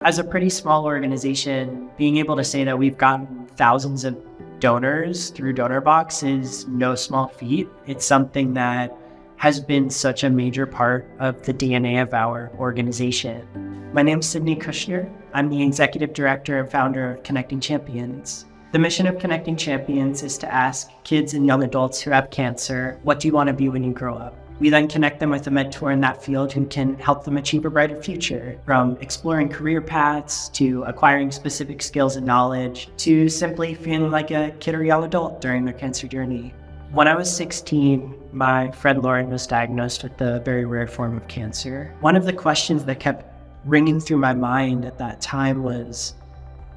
As a pretty small organization, being able to say that we've gotten thousands of donors through Donorbox is no small feat. It's something that has been such a major part of the DNA of our organization. My name is Sidney Kushner. I'm the executive director and founder of Connecting Champions. The mission of Connecting Champions is to ask kids and young adults who have cancer, what do you want to be when you grow up? We then connect them with a mentor in that field who can help them achieve a brighter future, from exploring career paths to acquiring specific skills and knowledge to simply feeling like a kid or young adult during their cancer journey. When I was 16, my friend Lauren was diagnosed with a very rare form of cancer. One of the questions that kept ringing through my mind at that time was,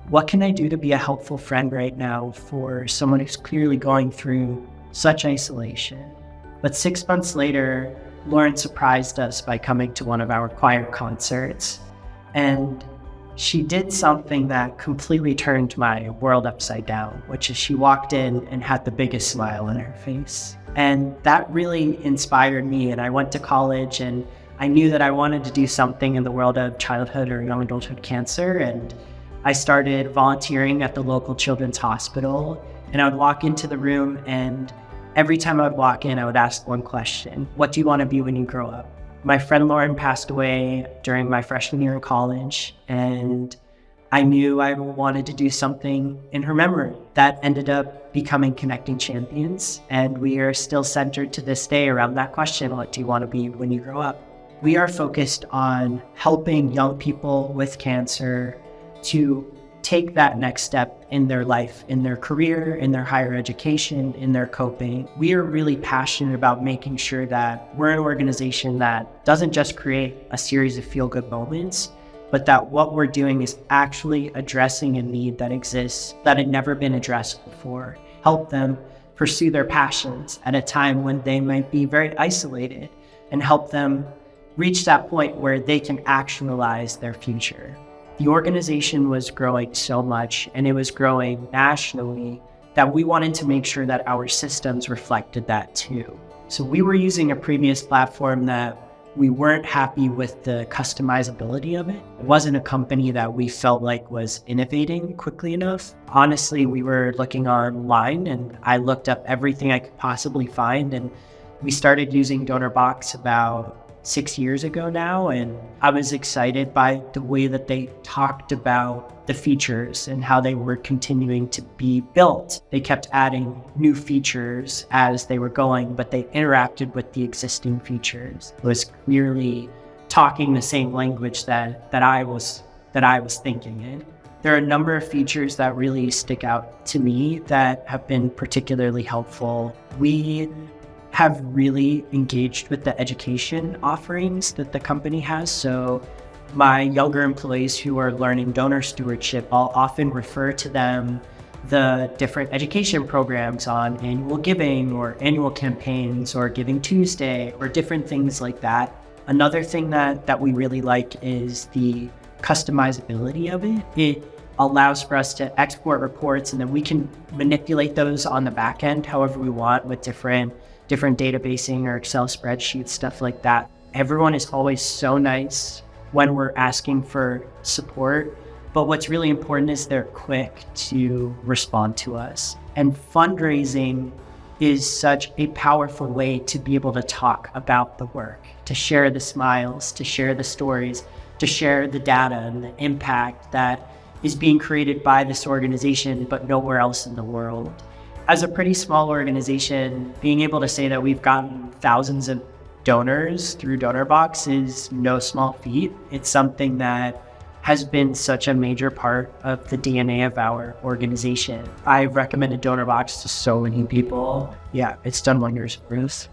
what can I do to be a helpful friend right now for someone who's clearly going through such isolation? But 6 months later, Lauren surprised us by coming to one of our choir concerts. And she did something that completely turned my world upside down, which is she walked in and had the biggest smile on her face. And that really inspired me. And I went to college and I knew that I wanted to do something in the world of childhood or young adulthood cancer. And I started volunteering at the local children's hospital. And I would walk into the room, and every time I would walk in, I would ask one question: what do you want to be when you grow up? My friend Lauren passed away during my freshman year in college, and I knew I wanted to do something in her memory. That ended up becoming Connecting Champions, and we are still centered to this day around that question: what do you want to be when you grow up? We are focused on helping young people with cancer to take that next step in their life, in their career, in their higher education, in their coping. We are really passionate about making sure that we're an organization that doesn't just create a series of feel-good moments, but that what we're doing is actually addressing a need that exists that had never been addressed before. Help them pursue their passions at a time when they might be very isolated, and help them reach that point where they can actualize their future. The organization was growing so much, and it was growing nationally, that we wanted to make sure that our systems reflected that too. So we were using a previous platform that we weren't happy with the customizability of it. It wasn't a company that we felt like was innovating quickly enough. Honestly, we were looking online, and I looked up everything I could possibly find, and we started using Donorbox about 6 years ago now, and I was excited by the way that they talked about the features and how they were continuing to be built. They kept adding new features as they were going, but they interacted with the existing features. It was clearly talking the same language that I was thinking in. There are a number of features that really stick out to me that have been particularly helpful. We have really engaged with the education offerings that the company has. So my younger employees who are learning donor stewardship, I'll often refer to them the different education programs on annual giving or annual campaigns or Giving Tuesday or different things like that. Another thing that we really like is the customizability of it. It allows for us to export reports, and then we can manipulate those on the back end however we want with different databasing or Excel spreadsheets, stuff like that. Everyone is always so nice when we're asking for support, but what's really important is they're quick to respond to us. And fundraising is such a powerful way to be able to talk about the work, to share the smiles, to share the stories, to share the data and the impact that is being created by this organization, but nowhere else in the world. As a pretty small organization, being able to say that we've gotten thousands of donors through Donorbox is no small feat. It's something that has been such a major part of the DNA of our organization. I've recommended Donorbox to so many people. Yeah, it's done wonders for us.